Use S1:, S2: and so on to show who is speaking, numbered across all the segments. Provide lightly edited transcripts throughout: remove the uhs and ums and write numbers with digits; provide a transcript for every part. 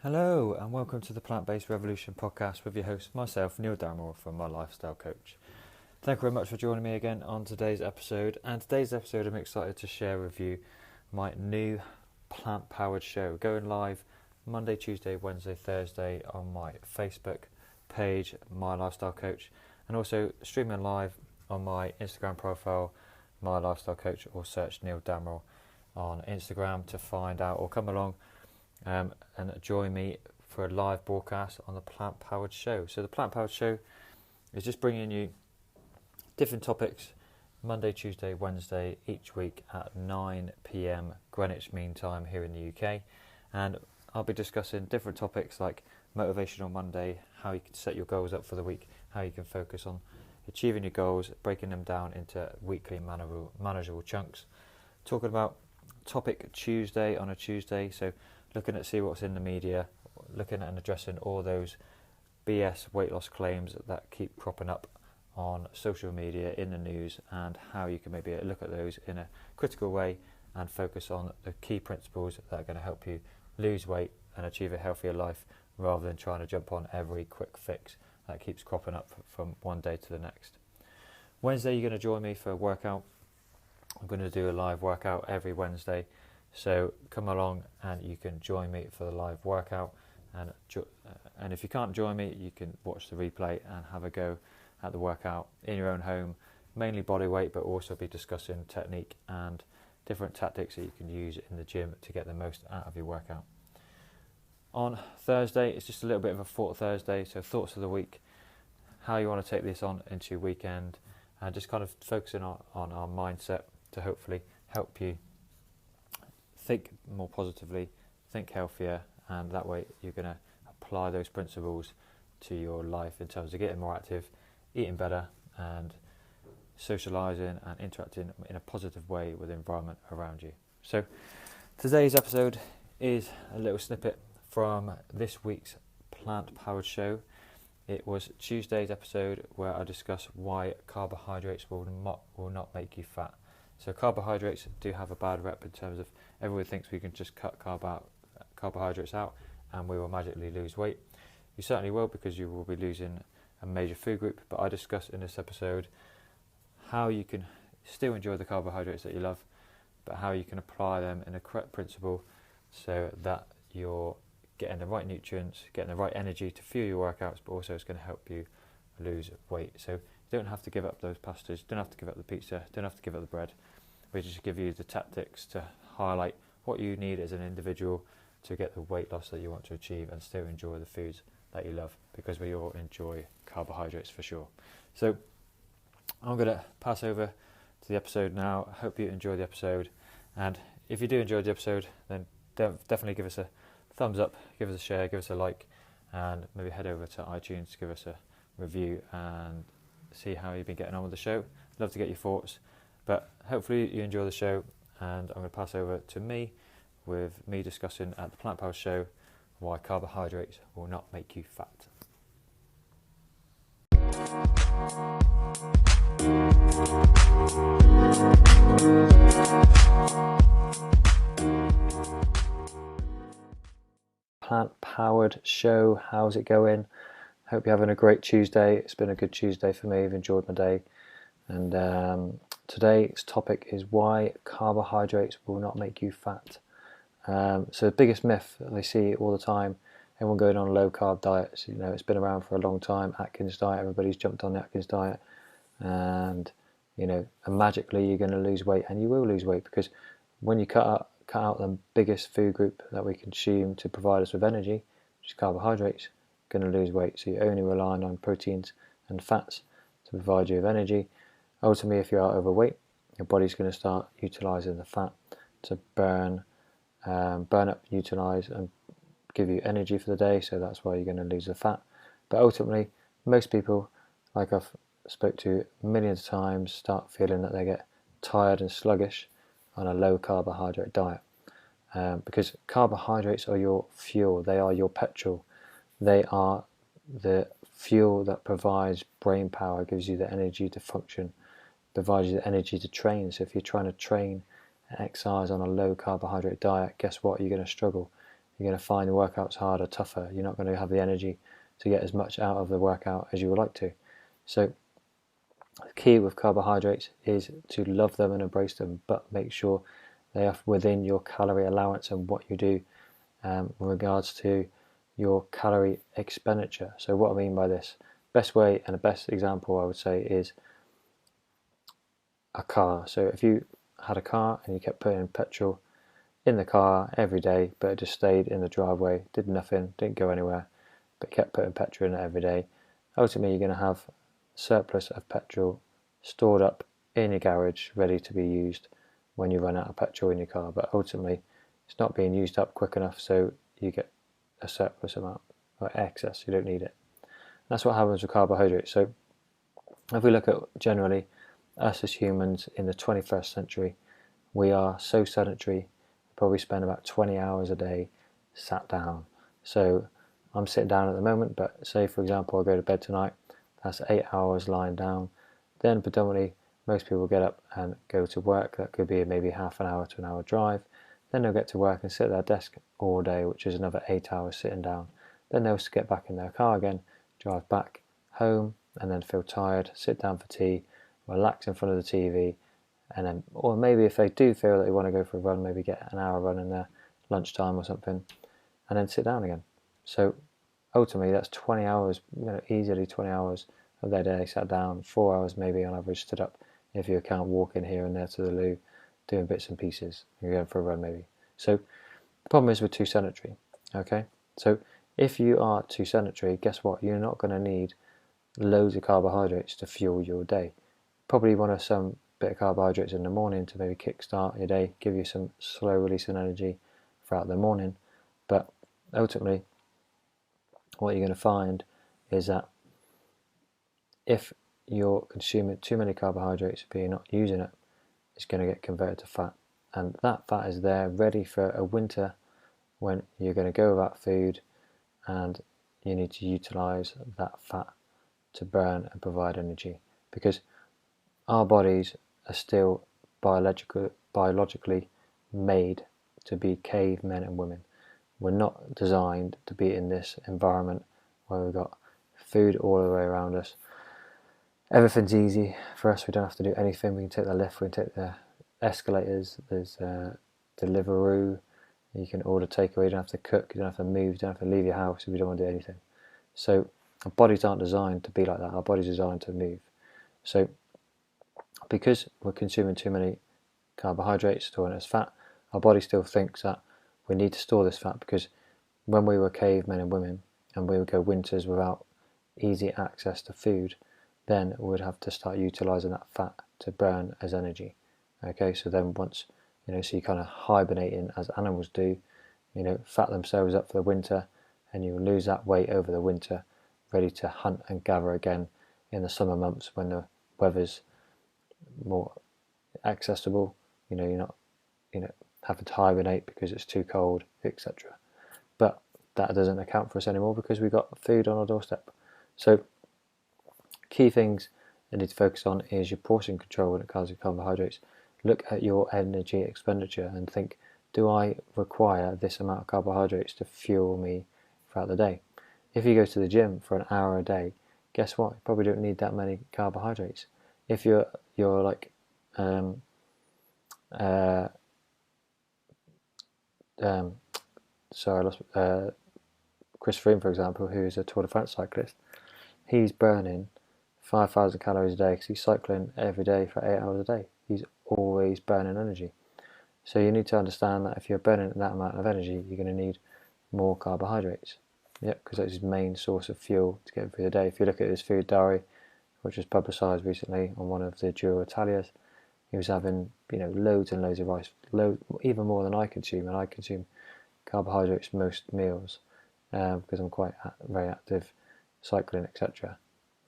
S1: Hello and welcome to the Plant-Based Revolution podcast with your host, myself, Neil Damrell from My Lifestyle Coach. Thank you very much for joining me again on today's episode. And today's episode I'm excited to share with you my new plant-powered show going live Monday, Tuesday, Wednesday, Thursday on my Facebook page, My Lifestyle Coach, and also streaming live on my Instagram profile, My Lifestyle Coach, or search Neil Damrell on Instagram to find out or come along and join me for a live broadcast on the Plant Powered Show. So the Plant Powered Show is just bringing you different topics Monday, Tuesday, Wednesday each week at 9 p.m. Greenwich Mean Time here in the UK, and I'll be discussing different topics like Motivational Monday, how you can set your goals up for the week, how you can focus on achieving your goals, breaking them down into weekly manageable chunks, talking about Topic Tuesday on a Tuesday, so looking at see what's in the media, looking at and addressing all those BS weight loss claims that keep cropping up on social media, in the news, and how you can maybe look at those in a critical way and focus on the key principles that are going to help you lose weight and achieve a healthier life, rather than trying to jump on every quick fix that keeps cropping up from one day to the next. Wednesday you're going to join me for a workout. I'm going to do a live workout every Wednesday, so come along and you can join me for the live workout, and if you can't join me you can watch the replay and have a go at the workout in your own home, mainly body weight, but also be discussing technique and different tactics that you can use in the gym to get the most out of your workout. On Thursday it's just a little bit of a thought Thursday, so thoughts of the week, how you want to take this on into your weekend, and just kind of focusing on our mindset to hopefully help you think more positively, think healthier, and that way you're going to apply those principles to your life in terms of getting more active, eating better, and socialising and interacting in a positive way with the environment around you. So today's episode is a little snippet from this week's Plant Powered Show. It was Tuesday's episode where I discussed why carbohydrates will not make you fat. So carbohydrates do have a bad rep in terms of everyone thinks we can just cut carbohydrates out and we will magically lose weight. You certainly will, because you will be losing a major food group, but I discussed in this episode how you can still enjoy the carbohydrates that you love, but how you can apply them in a correct principle so that you're getting the right nutrients, getting the right energy to fuel your workouts, but also it's going to help you lose weight. So you don't have to give up those pastas, don't have to give up the pizza, don't have to give up the bread. We just give you the tactics to highlight what you need as an individual to get the weight loss that you want to achieve and still enjoy the foods that you love, because we all enjoy carbohydrates for sure. So I'm going to pass over to the episode now. I hope you enjoy the episode, and if you do enjoy the episode, then definitely give us a thumbs up, give us a share, give us a like, and maybe head over to iTunes to give us a review and see how you've been getting on with the show. Love to get your thoughts, but hopefully you enjoy the show, and I'm going to pass over to me with me discussing at the Plant Power Show why carbohydrates will not make you fat. Plant Powered Show, how's it going? Hope you're having a great Tuesday. It's been a good Tuesday for me. I've enjoyed my day, and today's topic is why carbohydrates will not make you fat. So the biggest myth that I see all the time, everyone going on low carb diets, it's been around for a long time, Atkins diet, everybody's jumped on the Atkins diet, and magically you're going to lose weight, and you will lose weight, because when you cut out the biggest food group that we consume to provide us with energy, which is carbohydrates, you're going to lose weight. So you're only relying on proteins and fats to provide you with energy. Ultimately, if you are overweight, your body's going to start utilising the fat to burn up, utilise and give you energy for the day, so that's why you're going to lose the fat. But ultimately, most people, like I've spoke to millions of times, start feeling that they get tired and sluggish on a low carbohydrate diet, because carbohydrates are your fuel, they are your petrol, they are the fuel that provides brain power, gives you the energy to function, provides you the energy to train. So if you're trying to train and exercise on a low carbohydrate diet, guess what? You're going to struggle. you're going to find the workouts harder, tougher. You're not going to have the energy to get as much out of the workout as you would like to. So the key with carbohydrates is to love them and embrace them, but make sure they are within your calorie allowance and what you do in regards to your calorie expenditure. So what I mean by this, best way and the best example I would say is a car. So if you had a car and you kept putting petrol in the car every day, but it just stayed in the driveway, did nothing, didn't go anywhere, but kept putting petrol in it every day, ultimately you're going to have surplus of petrol stored up in your garage ready to be used when you run out of petrol in your car, but ultimately it's not being used up quick enough, so you get a surplus amount or excess, you don't need it. That's what happens with carbohydrates. So if we look at generally us as humans in the 21st century, we are so sedentary, probably spend about 20 hours a day sat down. So I'm sitting down at the moment, but say for example I go to bed tonight, that's 8 hours lying down. Then predominantly most people get up and go to work. That could be maybe half an hour to an hour drive. Then they'll get to work and sit at their desk all day, which is another 8 hours sitting down. Then they'll get back in their car again, drive back home, and then feel tired, sit down for tea, relax in front of the TV, and then, or maybe if they do feel that they want to go for a run, maybe get an hour run in their lunchtime or something, and then sit down again. So ultimately that's 20 hours, easily 20 hours of their day sat down, 4 hours maybe on average stood up, if you account walking here and there to the loo, doing bits and pieces, you're going for a run maybe. So the problem is we're too sedentary, okay? So if you are too sedentary, guess what? You're not going to need loads of carbohydrates to fuel your day. Probably want some bit of carbohydrates in the morning to maybe kickstart your day, give you some slow releasing energy throughout the morning, but ultimately what you're going to find is that if you're consuming too many carbohydrates but you're not using it, it's going to get converted to fat, and that fat is there ready for a winter when you're going to go without food and you need to utilize that fat to burn and provide energy, because our bodies are still biologically made to be cave men and women. We're not designed to be in this environment where we've got food all the way around us. Everything's easy for us, we don't have to do anything. We can take the lift, we can take the escalators, there's Deliveroo, you can order takeaway, you don't have to cook, you don't have to move, you don't have to leave your house if you don't want to do anything. So our bodies aren't designed to be like that, our bodies are designed to move. So because we're consuming too many carbohydrates, storing it as fat, our body still thinks that we need to store this fat, because when we were cavemen and women and we would go winters without easy access to food, then we would have to start utilizing that fat to burn as energy. Okay, so then once, so you kind of hibernating as animals do, fat themselves up for the winter, and you lose that weight over the winter, ready to hunt and gather again in the summer months when the weather's more accessible. You're not having to hibernate because it's too cold, etc. But that doesn't account for us anymore because we've got food on our doorstep. So key things you need to focus on is your portion control when it comes to carbohydrates. Look at your energy expenditure and think, do I require this amount of carbohydrates to fuel me throughout the day? If you go to the gym for an hour a day, guess what? You probably don't need that many carbohydrates. If you're like Chris Froome, for example, who's a Tour de France cyclist, he's burning 5,000 calories a day because he's cycling every day for 8 hours a day. He's always burning energy. So you need to understand that if you're burning that amount of energy, you're going to need more carbohydrates. Yep, because that's his main source of fuel to get him through the day. If you look at his food diary, which was publicised recently on one of the Giro Italias, he was having loads and loads of rice, even more than I consume, and I consume carbohydrates most meals because I'm quite very active, cycling, etc.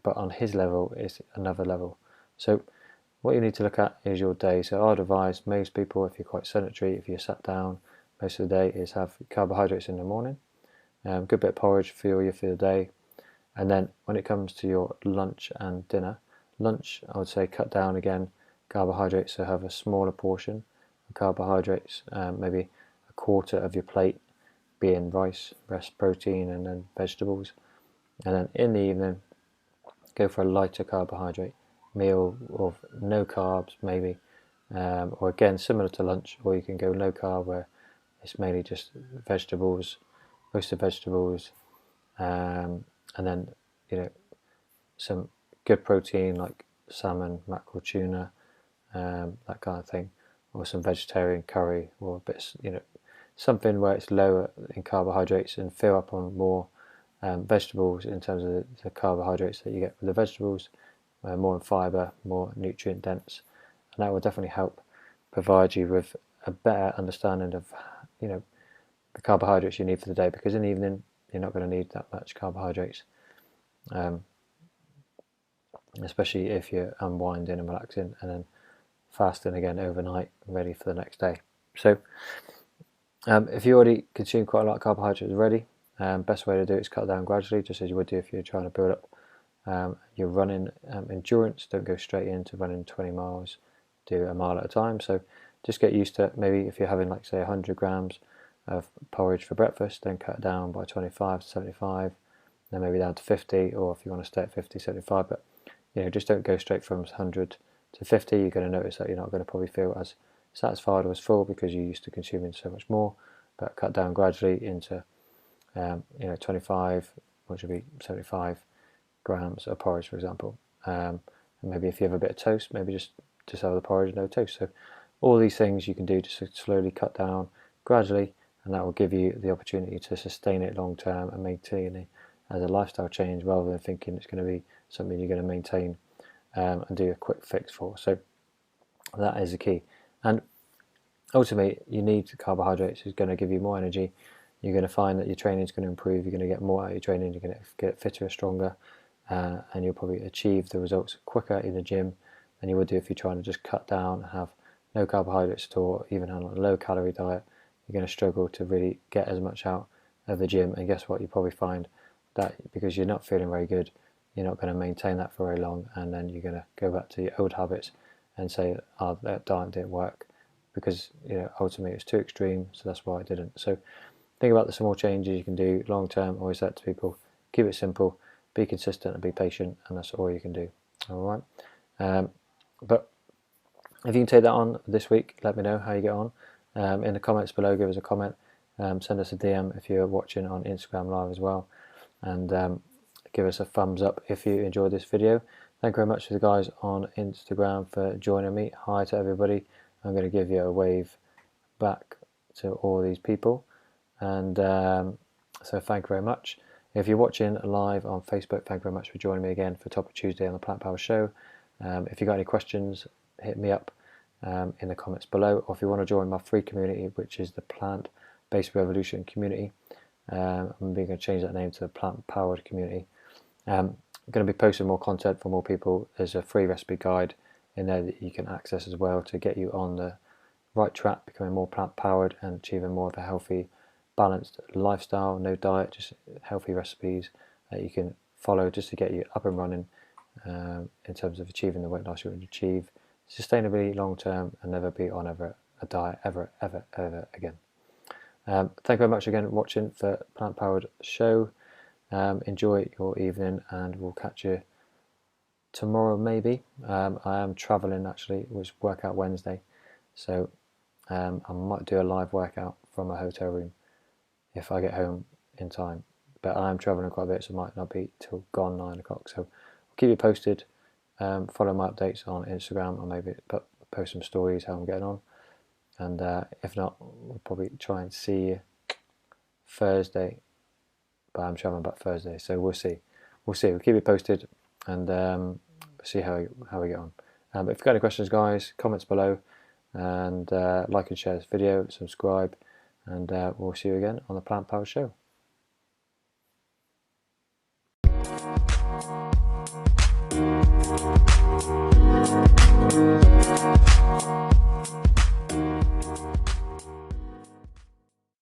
S1: But on his level, it's another level. So what you need to look at is your day. So I'd advise most people, if you're quite sedentary, if you're sat down most of the day, is have carbohydrates in the morning, good bit of porridge for the day, and then when it comes to your lunch and dinner, lunch I would say cut down again carbohydrates, so have a smaller portion of carbohydrates, maybe a quarter of your plate being rice, rest protein, and then vegetables. And then in the evening, go for a lighter carbohydrate meal of no carbs maybe, or again similar to lunch, or you can go low carb where it's mainly just vegetables, roasted vegetables, and then some good protein like salmon, mackerel, tuna, that kind of thing, or some vegetarian curry, or a bit, something where it's lower in carbohydrates and fill up on more vegetables in terms of the carbohydrates that you get with the vegetables, more in fibre, more nutrient dense, and that will definitely help provide you with a better understanding of the carbohydrates you need for the day, because in the evening you're not going to need that much carbohydrates, especially if you're unwinding and relaxing and then fasting again overnight, ready for the next day. So if you already consume quite a lot of carbohydrates already, best way to do it is cut down gradually, just as you would do if you're trying to build up your running endurance. Don't go straight into running 20 miles, do a mile at a time. So just get used to, maybe if you're having like say 100 grams of porridge for breakfast, then cut down by 25 to 75, then maybe down to 50, or if you want to stay at 50, 75, but just don't go straight from 100 to 50. You're going to notice that you're not going to probably feel as satisfied or as full because you're used to consuming so much more, but cut down gradually into 25, which would be 75 grams of porridge, for example. And maybe if you have a bit of toast, maybe just have the porridge, no toast. So all these things you can do to slowly cut down gradually, and that will give you the opportunity to sustain it long term and maintain it as a lifestyle change, rather than thinking it's going to be something you're going to maintain and do a quick fix for. So that is the key. And ultimately, you need carbohydrates. It's going to give you more energy. You're going to find that your training is going to improve. You're going to get more out of your training. You're going to get fitter, stronger, and you'll probably achieve the results quicker in the gym than you would do if you're trying to just cut down and have no carbohydrates at all, even on a low calorie diet. You're going to struggle to really get as much out of the gym. And guess what? You probably find that because you're not feeling very good, you're not going to maintain that for very long, and then you're going to go back to your old habits and say, oh, that diet didn't work, because ultimately it's too extreme, so that's why it didn't. So think about the small changes you can do long term. Always say to people, keep it simple, be consistent and be patient, and that's all you can do. All right. But if you can take that on this week, let me know how you get on. In the comments below, give us a comment, send us a DM if you're watching on Instagram Live as well, and give us a thumbs up if you enjoyed this video. Thank you very much to the guys on Instagram for joining me. Hi to everybody. I'm going to give you a wave back to all these people, and so thank you very much. If you're watching live on Facebook, thank you very much for joining me again for Topic Tuesday on the Plant Power Show. If you've got any questions, hit me up in the comments below, or if you want to join my free community, which is the Plant-Based Revolution community, I'm going to change that name to the Plant Powered community. I'm going to be posting more content for more people. There's a free recipe guide in there that you can access as well to get you on the right track, becoming more plant powered and achieving more of a healthy, balanced lifestyle. No diet, just healthy recipes that you can follow just to get you up and running in terms of achieving the weight loss you want to achieve sustainably long term, and never be on a diet ever again. Thank you very much again for watching for Plant Powered Show. Enjoy your evening, and we'll catch you tomorrow maybe. I am travelling actually, which Workout Wednesday, so I might do a live workout from a hotel room if I get home in time, but I am travelling quite a bit, so it might not be till gone 9 o'clock. So I'll keep you posted. Follow my updates on Instagram, or maybe post some stories how I'm getting on, and if not, we'll probably try and see you Thursday, but I'm travelling back Thursday, so we'll see. We'll keep you posted, and see how we get on. But if you've got any questions, guys, comments below, and like and share this video, subscribe, and we'll see you again on the Plant Power Show.